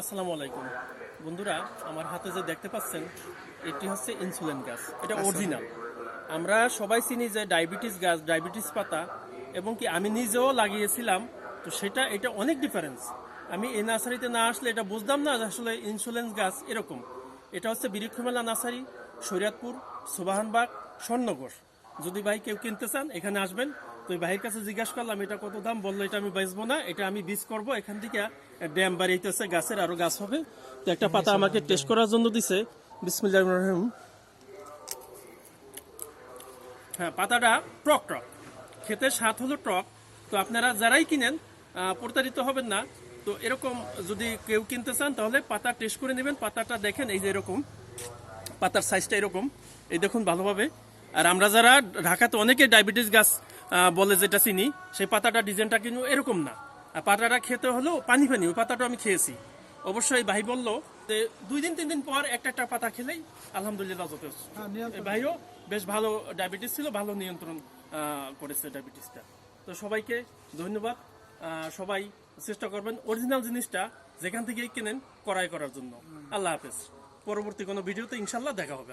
আসসালামু আলাইকুম বন্ধুরা, আমার হাতে যে দেখতে পাচ্ছেন এটি হচ্ছে ইনসুলিন গাছ। এটা অরিজিনাল। আমরা সবাই চিনি যে ডায়াবেটিস গাছ, ডায়াবেটিস পাতা, এবং কি আমি নিজেও লাগিয়েছিলাম। তো এটা অনেক ডিফারেন্স। আমি এই নার্সারিতে না আসলে এটা বুঝতাম না যে আসলে ইনসুলিন গাছ এরকম। এটা হচ্ছে বৃক্ষমেলা নার্সারি, শরীয়তপুর, সুবাহানবাগ, স্বর্ণগর। যদি ভাই কেউ কিনতে চান এখানে আসবেন। তো ভাইয়ের কাছে জিজ্ঞাসা করলাম এটা কত দাম, বললো এটা আমি বেচবো না, এটা আমি বীজ করবো। এখান থেকে ড্যাম বাড়িতেছে, গাছের আরো গাছ হবে। তো একটা পাতা আমাকে টেস্ট করার জন্য দিছে। বিসমিল্লাহির রহমানির রহিম। হ্যাঁ, পাতাটা টক টক, খেতে স্বাদ হলো টক। তো আপনারা যারাই কিনেন প্রতারিত হবেন না। তো এরকম যদি কেউ কিনতে চান তাহলে পাতা টেস্ট করে নেবেন। পাতাটা দেখেন, এই যে এরকম পাতার সাইজটা এরকম, এই দেখুন ভালোভাবে। আর আমরা যারা ঢাকাতে অনেকে ডায়াবেটিস গাছ বলে যেটা চিনি, সেই পাতাটা ডিজাইনটা কিন্তু এরকম না। আর পাতাটা খেতে হলেও পানি পানি, ওই পাতাটা আমি খেয়েছি। অবশ্যই ভাই বললো যে 2 দিন 3 দিন পর একটা একটা পাতা খেলেই আলহামদুলিল্লাহ যথেষ্ট। এই ভাইও বেশ ভালো ডায়াবেটিস ছিল, ভালো নিয়ন্ত্রণ করেছে ডায়াবেটিসটা। তো সবাইকে ধন্যবাদ। সবাই চেষ্টা করবেন অরিজিনাল জিনিসটা যেখান থেকেই কেনেন ক্রয় করার জন্য। আল্লাহ হাফেজ। পরবর্তী কোনো ভিডিওতে ইনশাল্লাহ দেখা হবে।